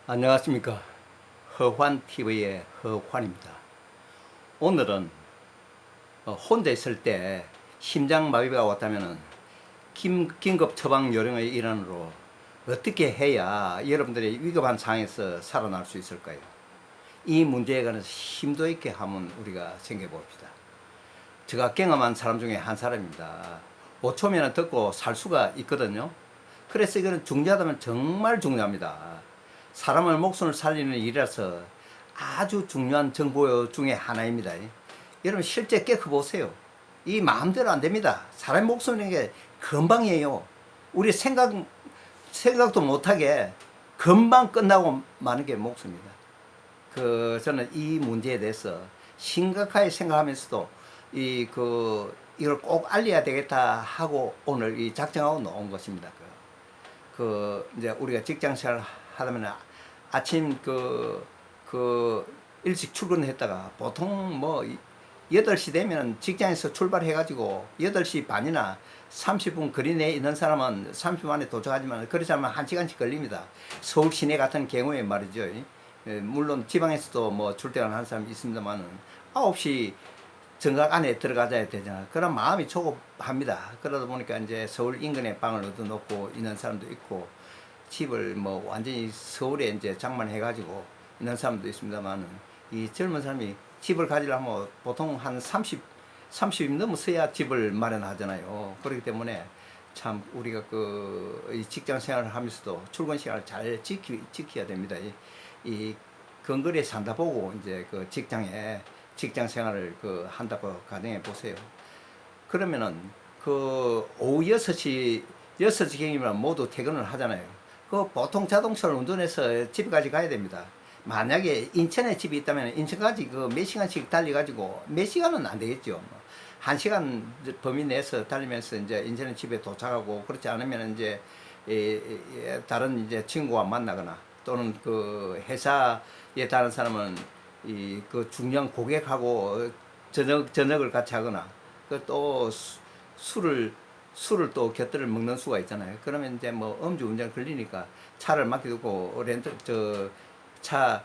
안녕하십니까. 허환TV의 허환입니다. 오늘은 혼자 있을 때 심장마비가 왔다면 긴급 처방 요령의 일환으로 어떻게 해야 여러분들이 위급한 상황에서 살아날 수 있을까요? 이 문제에 관해서 심도 있게 한번 우리가 생각해 봅시다. 제가 경험한 사람 중에 한 사람입니다. 5초면 듣고 살 수가 있거든요. 그래서 이거는 중요하다면 정말 중요합니다. 사람의 목숨을 살리는 일이라서 아주 중요한 정보 중에 하나입니다. 여러분 실제 깨끗 보세요. 이 마음대로 안 됩니다. 사람의 목숨이라는 게 금방이에요. 우리 생각도 못하게 금방 끝나고 마는 게 목숨입니다. 저는 이 문제에 대해서 심각하게 생각하면서도 이걸 꼭 알려야 되겠다 하고 오늘 이 작정하고 나온 것입니다. 이제 우리가 직장 생활 하다면 아침 일찍 출근했다가 보통 뭐 8시 되면 직장에서 출발해가지고 8시 반이나 30분 거리 내에 있는 사람은 30분 안에 도착하지만 그렇지 않으면 1시간씩 걸립니다. 서울 시내 같은 경우에 말이죠. 물론 지방에서도 뭐 출퇴근하는 사람이 있습니다만 9시 정각 안에 들어가야 되잖아. 그런 마음이 조급합니다. 그러다 보니까 이제 서울 인근에 방을 얻어놓고 있는 사람도 있고 집을 뭐 완전히 서울에 이제 장만해가지고 있는 사람도 있습니다만 이 젊은 사람이 집을 가지려면 보통 한 30 넘어서야 집을 마련하잖아요. 그렇기 때문에 참 우리가 이 직장 생활을 하면서도 출근 시간을 잘 지켜야 됩니다. 이 근거리에 산다 보고 이제 직장 생활을 한다고 가정해 보세요. 그러면은 오후 6시경이면 모두 퇴근을 하잖아요. 보통 자동차를 운전해서 집까지 가야 됩니다. 만약에 인천에 집이 있다면 인천까지 몇 시간씩 달려가지고 몇 시간은 안 되겠죠. 뭐. 1시간 범위 내에서 달리면서 이제 인천에 집에 도착하고 그렇지 않으면 이제 다른 이제 친구와 만나거나 또는 회사에 다른 사람은 중요한 고객하고 저녁을 같이 하거나 또 술을 또 곁들여 먹는 수가 있잖아요. 그러면 이제 뭐 음주운전 걸리니까 차를 맡겨두고 차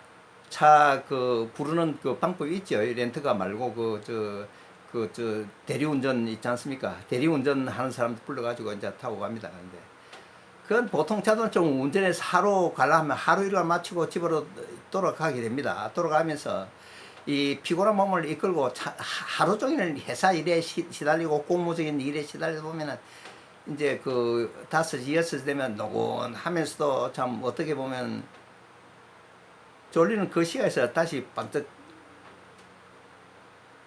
부르는 방법이 있죠. 렌트카 말고 대리운전 있지 않습니까? 대리운전 하는 사람 불러가지고 이제 타고 갑니다. 근데 그건 보통 자동차 운전해서 하루 가려면 하루 일과 마치고 집으로 돌아가게 됩니다. 돌아가면서 이 피곤한 몸을 이끌고 하루 종일 회사 일에 시달리고 공무적인 일에 시달리다 보면은 이제 5시, 6시 되면 노곤하면서도 참 어떻게 보면 졸리는 그 시간에서 다시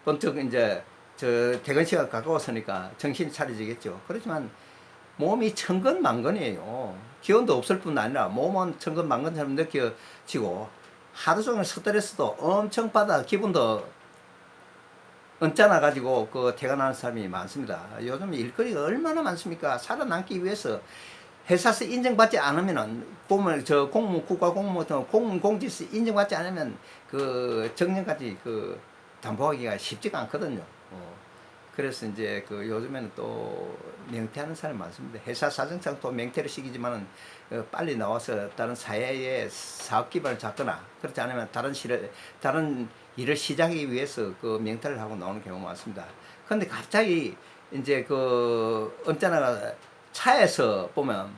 번쩍 이제 퇴근 시간 가까웠으니까 정신이 차려지겠죠. 그렇지만 몸이 천근만근이에요. 기운도 없을 뿐 아니라 몸은 천근만근처럼 느껴지고 하루 종일 스트레스도 엄청 받아 기분도 언짢아 가지고 퇴근하는 사람이 많습니다. 요즘 일거리가 얼마나 많습니까? 살아남기 위해서 회사에서 인정받지 않으면은 국가 공무원 공직에서 인정받지 않으면 정년까지 담보하기가 쉽지가 않거든요. 그래서 이제 요즘에는 또 명퇴하는 사람이 많습니다. 회사 사정상 또 명퇴를 시키지만은 빨리 나와서 다른 사회에 사업 기반을 잡거나 그렇지 않으면 다른 일을 시작하기 위해서 명퇴를 하고 나오는 경우가 많습니다. 그런데 갑자기 이제 언짢아가 차에서 보면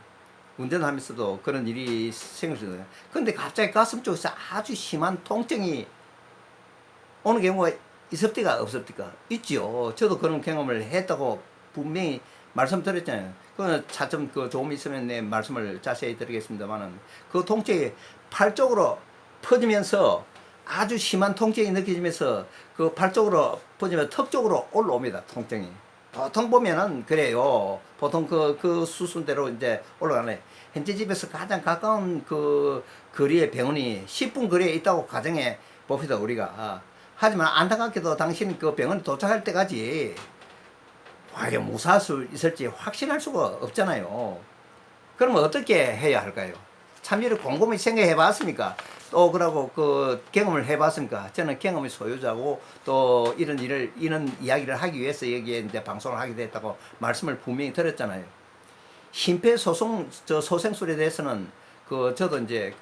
운전하면서도 그런 일이 생기거든요. 그런데 갑자기 가슴 쪽에서 아주 심한 통증이 오는 경우가 있습니까? 없습니까? 있죠. 저도 그런 경험을 했다고 분명히 말씀드렸잖아요. 차츰 조금 있으면 내 말씀을 자세히 드리겠습니다만은 통증이 팔 쪽으로 퍼지면서 아주 심한 통증이 느껴지면서 팔 쪽으로 퍼지면 턱 쪽으로 올라옵니다. 통증이. 보통 보면은 그래요. 보통 수순대로 이제 올라가네. 현재 집에서 가장 가까운 거리의 병원이 10분 거리에 있다고 가정해 봅시다, 우리가. 하지만 안타깝게도 당신 병원에 도착할 때까지 과연 무사할 수 있을지 확신할 수가 없잖아요. 그러면 어떻게 해야 할까요? 참 이를 곰곰이 생각해 봤습니까? 또 그러고 경험을 해 봤습니까? 저는 경험의 소유자고 또 이런 이야기를 하기 위해서 여기에 이제 방송을 하게 됐다고 말씀을 분명히 드렸잖아요. 심폐소생술에 대해서는 저도 이제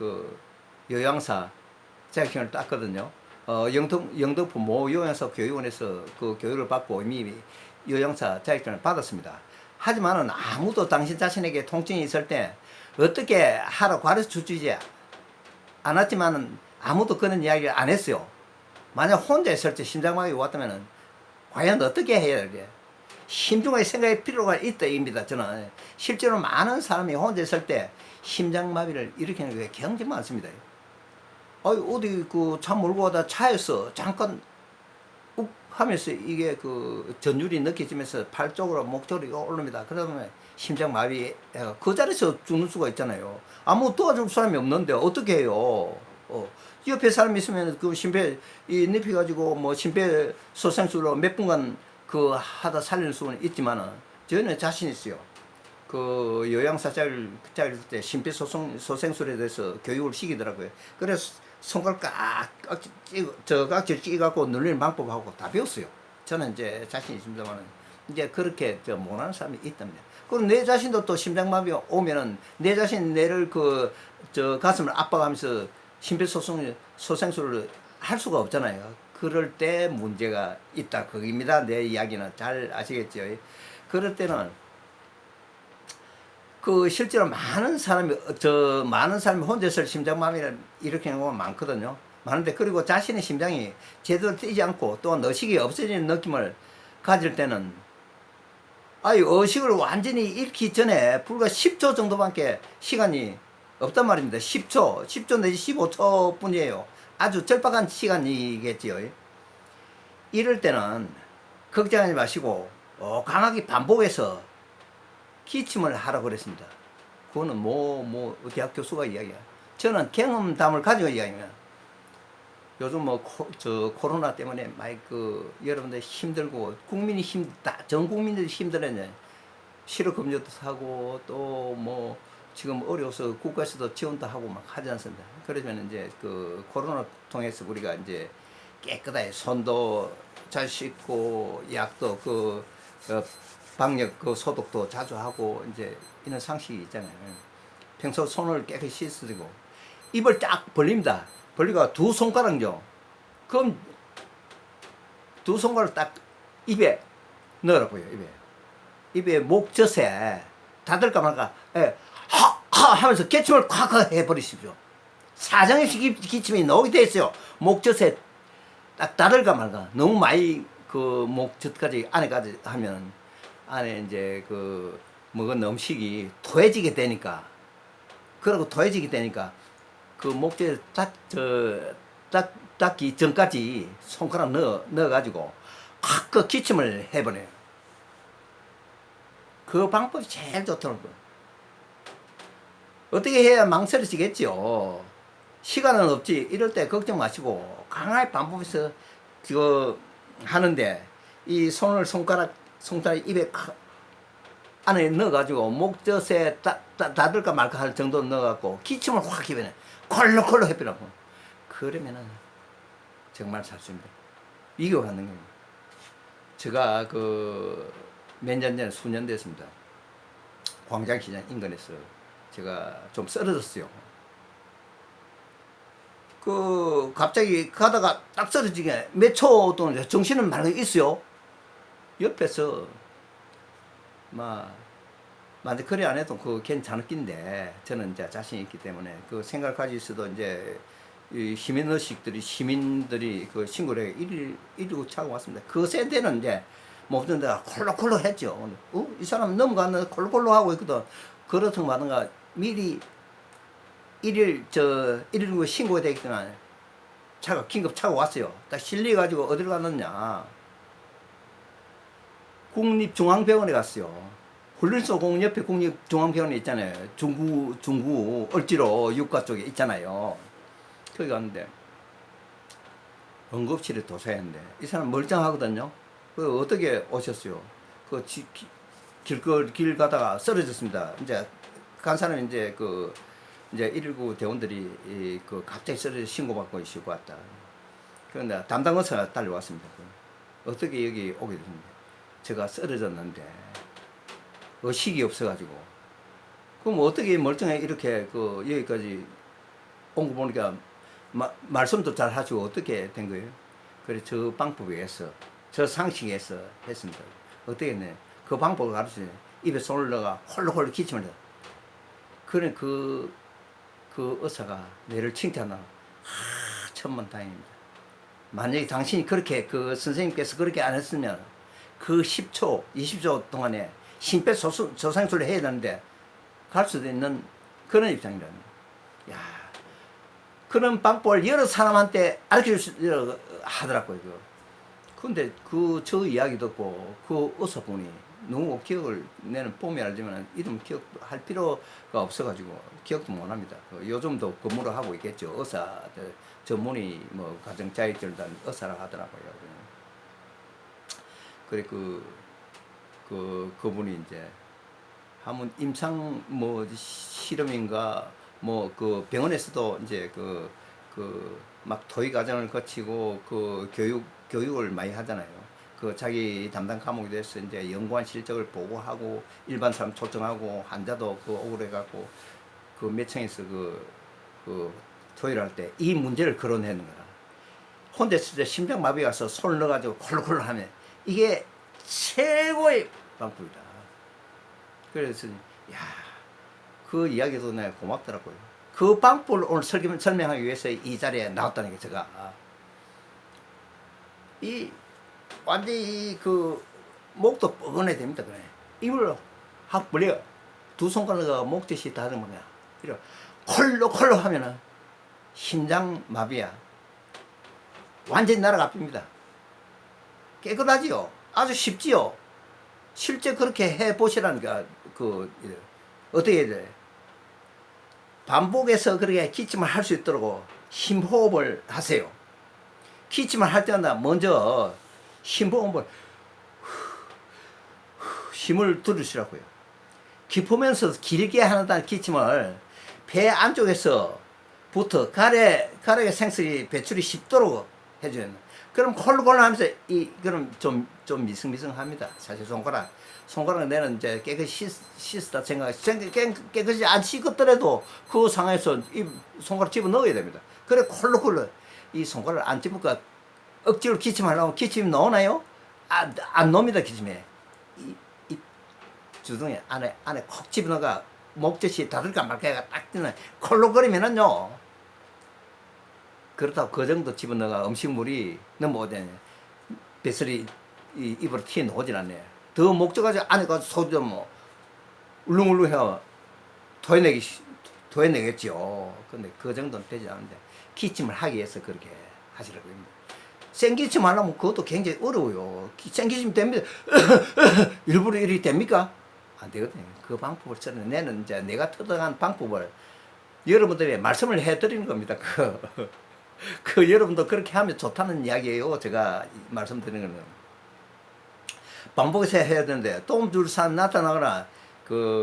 요양사 자격증을 땄거든요. 영등포 모 요양사 교육원에서 그 교육을 받고 이미 요양사 자격증을 받았습니다. 하지만은 아무도 당신 자신에게 통증이 있을 때 어떻게 하라고 가르쳐 주지 않았지만은 아무도 그런 이야기를 안 했어요. 만약 혼자 있을 때 심장마비 왔다면은 과연 어떻게 해야 돼? 심중하게 생각할 필요가 있다 입니다. 저는 실제로 많은 사람이 혼자 있을 때 심장마비를 일으키는 게 굉장히 많습니다. 어디 그 차 몰고 가다 차에서 잠깐 욱 하면서 이게 그 전율이 느껴지면서 팔 쪽으로 목 쪽으로 오릅니다. 그러면 심장마비 그 자리에서 죽는 수가 있잖아요. 아무 도와줄 사람이 없는데 어떻게 해요? 옆에 사람이 있으면 그 이 눕혀가지고 뭐 심폐소생술로 몇 분간 그 하다 살릴 수는 있지만은 저는 자신 있어요. 그 요양사 자를 때 심폐소생술에 대해서 교육을 시키더라고요. 그래서 손가락 깍지 찍어갖고 눌리는 방법하고 다 배웠어요. 저는 이제 자신 있습니다만은 이제 그렇게 못하는 사람이 있답니다. 그럼 내 자신도 또 심장마비 오면은 내 자신 내를 가슴을 압박하면서 심폐소생술을 할 수가 없잖아요. 그럴 때 문제가 있다. 그겁니다. 내 이야기는 잘 아시겠죠. 그럴 때는 그 실제로 많은 사람이 혼자서 심장마비를 일으키는 경우가 많거든요. 많은데 그리고 자신의 심장이 제대로 뛰지 않고 또 의식이 없어지는 느낌을 가질 때는 의식을 완전히 잃기 전에 불과 10초 정도밖에 시간이 없단 말입니다. 10초 내지 15초 뿐이에요. 아주 절박한 시간이겠지요. 이럴 때는 걱정하지 마시고 강하게 반복해서 기침을 하라고 그랬습니다. 그거는 대학 교수가 이야기야. 저는 경험담을 가지고 이야기합니다. 요즘 코로나 때문에 많이 여러분들 힘들고 전 국민들이 힘들었네. 실업급여도 하고 또 지금 어려워서 국가에서도 지원도 하고 막 하지 않습니다. 그러면 이제 코로나 통해서 우리가 이제 깨끗하게 손도 잘 씻고 약도 방역 소독도 자주 하고 이제 이런 상식이 있잖아요. 평소 손을 깨끗이 씻으시고 입을 딱 벌립니다. 벌리고 두 손가락요. 그럼 두 손가락 딱 입에 넣으라고요. 입에 목젖에 닫을까 말까 하 하면서 기침을 콱 해버리십시오. 사정없이 기침이 나오게 돼 있어요. 목젖에 딱 닫을까 말까. 너무 많이 목젖까지 안에까지 하면 안에 이제 먹은 음식이 토해지게 되니까 그 목젖에 닦기 전까지 손가락 넣어가지고 확 기침을 해버려요. 그 방법이 제일 좋더라고요. 어떻게 해야 망설여지겠죠. 시간은 없지. 이럴 때 걱정 마시고 강하게 반복해서 하는데 이 손가락 입에 안에 넣어가지고 목젖에 닫을까 말까 할 정도 넣어갖고 기침을 확 해버려. 콜록콜록 해버리라고. 그러면은 정말 살 수 있습니다. 이겨가는 겁니다. 제가 몇 년 전에 수년 됐습니다. 광장시장 인근에서 제가 좀 쓰러졌어요. 갑자기 가다가 딱 쓰러지게 몇 초 동안 정신은 말고 있어요. 옆에서 만약 그래 안 해도 괜찮을 낀데 저는 이제 자신 있기 때문에 생각을 가지고 있어도 이제 이 시민들이 신고를 해 119 차고 왔습니다. 그 세대는 이제 모든 데가 콜록콜록 했죠. 이 사람 넘어가는 콜록콜록 하고 있거든. 그렇든 마든가 미리 119 신고가 되기 때문에 긴급 차가 왔어요. 딱 실려가지고 어디로 갔느냐. 국립중앙병원에 갔어요. 훈련소공 옆에 국립중앙병원에 있잖아요. 중구 을지로 육가 쪽에 있잖아요. 거기 갔는데 응급실에 도사했는데 이 사람 멀쩡하거든요. 어떻게 오셨어요? 길 가다가 쓰러졌습니다. 이제 간 사람이 이제 119 대원들이 갑자기 쓰러져 신고받고 있고 왔다. 그런데 담당 의사가 달려왔습니다. 어떻게 여기 오게 됐습니까? 제가 쓰러졌는데 의식이 없어가지고 그럼 어떻게 멀쩡하게 이렇게 여기까지 온 거 보니까 말씀도 잘 하시고 어떻게 된 거예요? 그래 저 방법에 의해서 저 상식에 의해서 했습니다. 어떻게 했네? 그 방법을 가르치네. 입에 손을 넣어가 홀로홀로 기침을 해. 그래 그 의사가 내를 칭찬하고 천만다행입니다. 만약에 당신이 그렇게 그 선생님께서 그렇게 안 했으면 그 10초, 20초 동안에 심폐소생술을 해야 되는데 갈 수도 있는 그런 입장이라는 거예요. 야, 그런 방법을 여러 사람한테 알려주려 하더라고요. 근데 저 이야기 듣고 그 의사분이 너무 기억을 내는 봄이 알지만 이름 기억할 필요가 없어가지고 기억도 못합니다. 요즘도 근무를 하고 있겠죠. 의사들 전문의 뭐 가정자격증단 의사라고 하더라고요. 그래 그분이 이제 한번 임상 뭐 실험인가 뭐 그 병원에서도 이제 막 토의 과정을 거치고 그 교육을 많이 하잖아요. 그 자기 담당 과목에 대해서 이제 연구한 실적을 보고하고 일반 사람 초청하고 환자도 억울해갖고 그 몇 층에서 토의를 할 때 이 문제를 거론하는 거라. 혼자 심장마비 가서 손을 넣어가지고 콜록콜록 하면 이게 최고의 방법이다. 그래서 그 이야기도 내가 고맙더라고요. 그 방법을 오늘 설명하기 위해서 이 자리에 나왔다는 게 제가 완전히 목도 뻐근해 됩니다. 그래. 입을 확 벌려 두 손가락을 목젖이 닿는 거야. 이래 콜록콜록 하면은 심장마비야. 완전히 날아가 빕니다. 깨끗하지요. 아주 쉽지요. 실제 그렇게 해 보시라니까 어떻게 해야 돼? 반복해서 그렇게 기침을 할 수 있도록 심호흡을 하세요. 기침을 할 때마다 먼저 심호흡을 힘을 들으시라고요. 기쁘면서 길게 하는 기침을 배 안쪽에서부터 가래의 생수이 배출이 쉽도록 해줘야 돼요. 그럼 콜록콜록 하면서 그럼 좀 미승미승합니다. 사실 손가락 내는 이제 깨끗이 씻었다 깨끗이 안 씻었더라도 그 상황에서 손가락 집어 넣어야 됩니다. 그래 콜록콜록 이 손가락을 안 집으니까 억지로 기침하려고 기침이 나오나요? 안 나옵니다. 기침에 이 주둥이 안에 콕 집어넣어가 목젖이 닫을까 말까가 딱 뜨는 콜록거리면은요. 그렇다고 그 정도 집어넣어가 음식물이 넘어오잖아요. 뱃살이 입으로 튀어나오질 않네. 더 목젖까지 안에 가서 소주 뭐 울릉울릉 해서 토해내겠죠. 근데 그 정도는 되지 않는데 기침을 하기 위해서 그렇게 하시라고 합니다. 생기침 하려면 그것도 굉장히 어려워요. 생기침 됩니다. 일부러 이렇게 됩니까? 안 되거든요. 그 방법을 저는 내는 이제 내가 터득한 방법을 여러분들에게 말씀을 해드리는 겁니다. 여러분도 그렇게 하면 좋다는 이야기예요. 제가 말씀드리는 거는. 반복해서 해야 되는데 똥줄산 나타나거나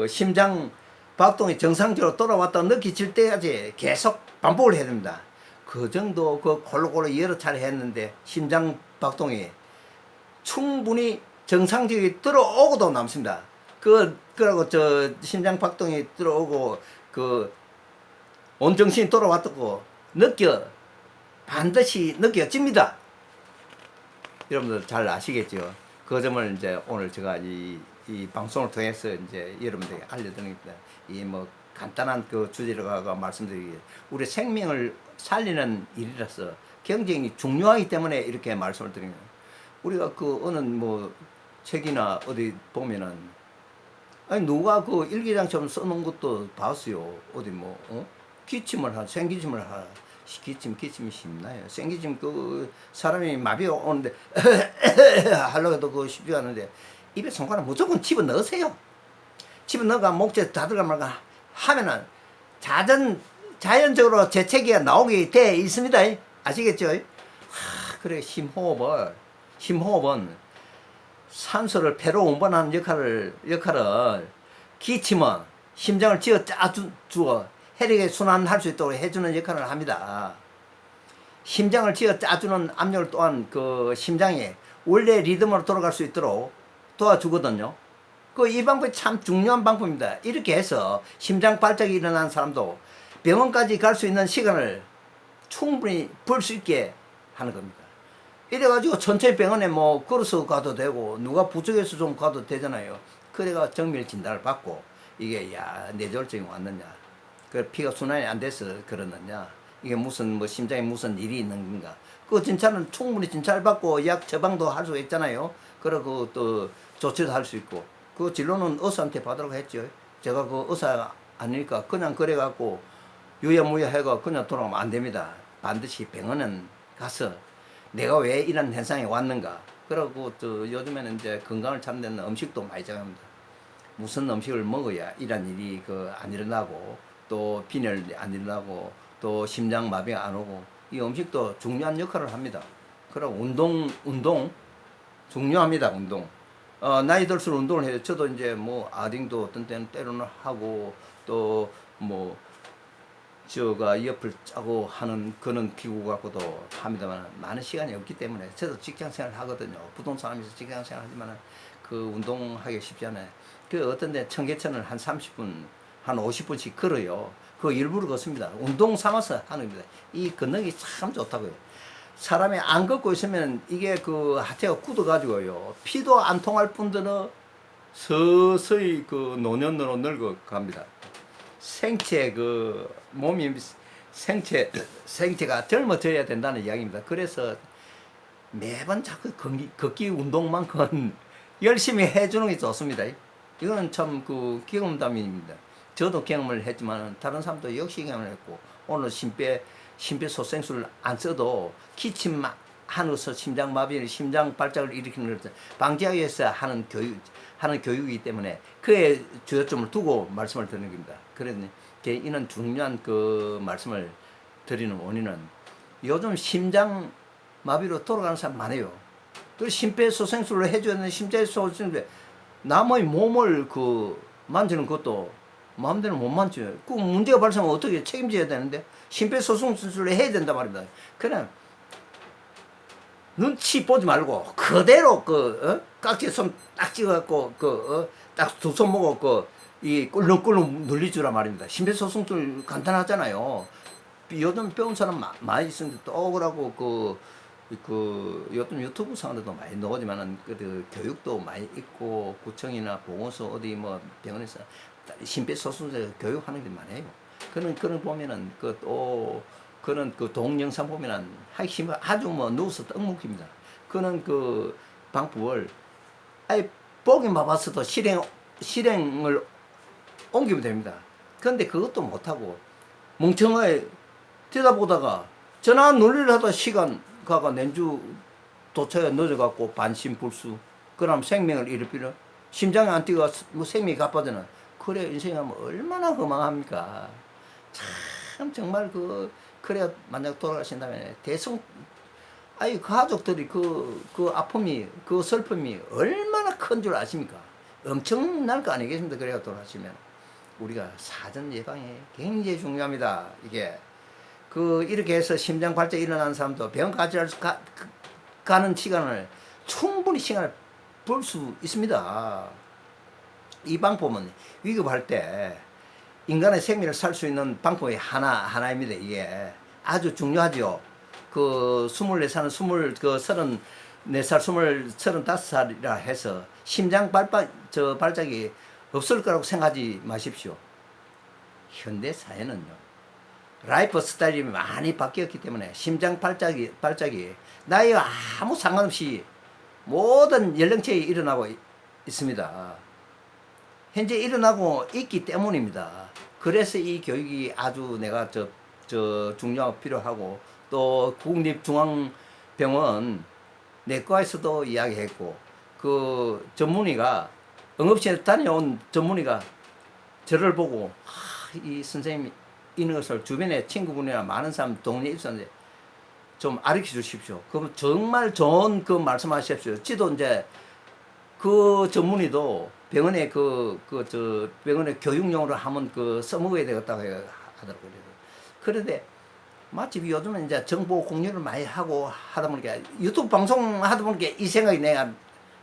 심장 박동이 정상적으로 돌아왔다 느끼질 때까지 계속 반복을 해야 됩니다. 그 정도 콜록콜록 여러 차례 했는데 심장 박동이 충분히 정상적이 들어오고도 남습니다. 그러고 심장 박동이 들어오고 온 정신이 돌아왔다고 반드시 느껴집니다. 여러분들 잘 아시겠죠? 그 점을 이제 오늘 제가 이 방송을 통해서 이제 여러분들에게 알려드립니다. 간단한 주제로 말씀드리기, 우리 생명을 살리는 일이라서 굉장히 중요하기 때문에 이렇게 말씀을 드립니다. 우리가 어느 책이나 어디 보면은, 누가 일기장처럼 써놓은 것도 봤어요. 어디 생기침을 기침이 쉽나요? 생기침 사람이 마비가 오는데 하려고 해도 쉽지 않은데 입에 손가락 무조건 집어 넣으세요. 집어 넣어가 목젖 닫을까 말까 하면은 자연적으로 재채기가 나오게 돼 있습니다. 아시겠죠? 그래 심호흡은 산소를 폐로 운반하는 역할을 기침은 심장을 쥐어 짜주어 혈액의 순환할 수 있도록 해주는 역할을 합니다. 심장을 쥐어 짜주는 압력을 또한 심장이 원래 리듬으로 돌아갈 수 있도록 도와주거든요. 이 방법이 참 중요한 방법입니다. 이렇게 해서 심장 발작이 일어난 사람도 병원까지 갈 수 있는 시간을 충분히 벌 수 있게 하는 겁니다. 이래가지고 천천히 병원에 뭐 걸어서 가도 되고 누가 부족해서 좀 가도 되잖아요. 그래가 정밀 진단을 받고 이게 야 뇌졸중이 왔느냐, 그 피가 순환이 안 돼서 그러느냐, 이게 무슨 뭐 심장에 무슨 일이 있는 건가, 그 진찰은 충분히 진찰 받고 약 처방도 할 수 있잖아요. 그리고 또 조치도 할 수 있고, 그 진료는 의사한테 받으라고 했죠. 제가 그 의사 아니니까 그냥 그래갖고 유야무야 해가 그냥 돌아가면 안 됩니다. 반드시 병원은 가서 내가 왜 이런 현상이 왔는가. 그러고 또 요즘에는 이제 건강을 찾는 음식도 많이 정합니다. 무슨 음식을 먹어야 이런 일이 그 안 일어나고 또 빈혈이 안 일어나고 또 심장 마비가 안 오고, 이 음식도 중요한 역할을 합니다. 그리고 운동 중요합니다. 운동. 나이 들수록 운동을 해요. 저도 이제 뭐 아딩도 어떤 때는 때로는 하고 또 뭐 저가 옆을 짜고 하는 그런 기구 갖고도 합니다만 많은 시간이 없기 때문에 저도 직장 생활 하거든요. 부동산 하면서 직장 생활 하지만 그 운동하기 쉽지 않아요. 그 어떤 데 청계천을 한 30분, 한 50분씩 걸어요. 그 일부러 걷습니다. 운동 삼아서 하는 겁니다. 이 걷는 게 참 좋다고요. 사람이 안 걷고 있으면 이게 그 하체가 굳어가지고요. 피도 안 통할 뿐더러 서서히 그 노년으로 늙어 갑니다. 생체 그 몸이 생체가 젊어져야 된다는 이야기입니다. 그래서 매번 자꾸 걷기 운동만큼 열심히 해주는 게 좋습니다. 이거는 참 그 경험담입니다. 저도 경험을 했지만 다른 사람도 역시 경험을 했고, 오늘 심폐소생술을 안 써도 기침 하면서 심장마비, 심장 발작을 일으키는 것을 방지하기 위해서 하는 교육이기 때문에 그에 주요점을 두고 말씀을 드리는 겁니다. 그러니 이는 중요한 그 말씀을 드리는 원인은 요즘 심장마비로 돌아가는 사람 많아요. 그 심폐소생술을 해줘야 되는 심폐소생술, 남의 몸을 그 만지는 것도 마음대로 못 만져요. 그 문제가 발생하면 어떻게 책임져야 되는데 심폐소생술을 해야 된단 말입니다. 그냥 눈치 보지 말고 그대로 깍지 손 딱 찍어갖고 딱 두 손 모고 이 꿀렁꿀렁 눌리주라 말입니다. 심폐소생술 간단하잖아요. 요즘 배운 사람 많이 있는데 또 억울하고 요즘 유튜브 상에도 많이 나오지만은 그 교육도 많이 있고 구청이나 보건소 어디 뭐 병원에서 심폐소생술 교육하는 게 많아요. 그런 보면은 그런 그 동영상 보면은 아주 뭐 누워서 떡먹힙니다. 그런 그 방법을 아예 보기만 봤어도 실행을 옮기면 됩니다. 그런데 그것도 못하고 멍청하게 들여다보다가 전화 논리를 하다 시간 가가 nen주 도처에 늦어갖고 반신불수, 그럼 생명을 잃어버려, 심장이 안 뛰고 뭐 생명이 가빠지나. 그래 인생하면 얼마나 허망합니까. 참 정말 그래야 만약 돌아가신다면 가족들이 그 아픔이, 그 슬픔이 얼마나 큰 줄 아십니까? 엄청날 거 아니겠습니까? 그래야 돌아가시면. 우리가 사전 예방이 굉장히 중요합니다. 이게 이렇게 해서 심장 발작이 일어나는 사람도 병원 가는 시간을 충분히 시간을 벌 수 있습니다. 이 방법은 위급할 때 인간의 생명을 살 수 있는 방법이 하나입니다. 이게 아주 중요하죠. 24살, 34살, 35살이라 해서 심장 발작이 없을 거라고 생각하지 마십시오. 현대 사회는요, 라이프 스타일이 많이 바뀌었기 때문에 심장 발작이 나이와 아무 상관없이 모든 연령대에 일어나고 있습니다. 현재 일어나고 있기 때문입니다. 그래서 이 교육이 아주 내가 중요하고 필요하고, 또 국립중앙병원 내과에서도 이야기했고, 그 전문의가 응급실에 다녀온 전문의가 저를 보고 이 선생님이 있는 것을 주변에 친구분이나 많은 사람 동네에 있었는데 좀 알려 주십시오. 그럼 정말 좋은 그 말씀하십시오. 지도 이제 그 전문의도 병원에 병원에 교육용으로 하면 써먹어야 되겠다고 하더라고요. 그런데 마치 요즘은 이제 정보 공유를 많이 하고 하다 보니까 유튜브 방송 하다 보니까 이 생각이 내가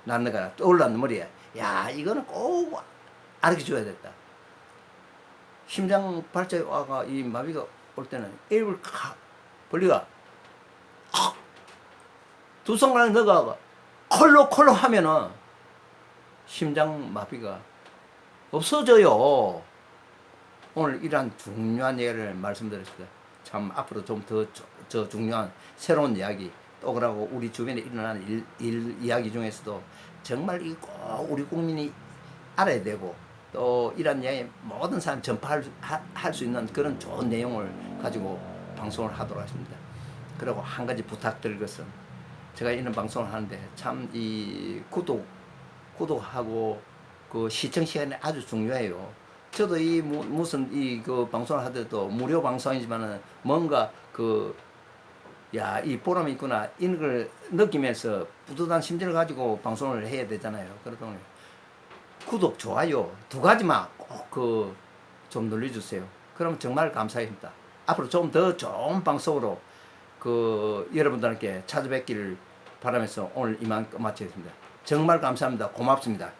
났는 거야. 떠올랐는 머리에. 야, 이거는 꼭 알려 줘야 됐다. 심장 발작화가 이 마비가 올 때는 입을 벌리가 두 손가락 넣어가 콜로 하면은 심장 마비가 없어져요. 오늘 이러한 중요한 얘기를 말씀드렸습니다. 참 앞으로 좀 더 중요한 새로운 이야기 또 그러고 우리 주변에 일어나는 일 이야기 중에서도 정말 이 꼭 우리 국민이 알아야 되고 또 이런 이야기 모든 사람 전파할 수 있는 그런 좋은 내용을 가지고 방송을 하도록 하십니다. 그리고 한 가지 부탁드릴 것은 제가 이런 방송을 하는데 참 이 구독하고 그 시청 시간이 아주 중요해요. 저도 이 무슨 이 그 방송을 하더라도 무료 방송이지만은 뭔가 이 보람이 있구나 이런 걸 느끼면서 뿌듯한 심정을 가지고 방송을 해야 되잖아요. 그러다 보니 구독, 좋아요 두 가지만 꼭 좀 눌러주세요. 그럼 정말 감사합니다. 앞으로 좀 더 좋은 방송으로 여러분들께 찾아뵙기를 바라면서 오늘 이만 마치겠습니다. 정말 감사합니다. 고맙습니다.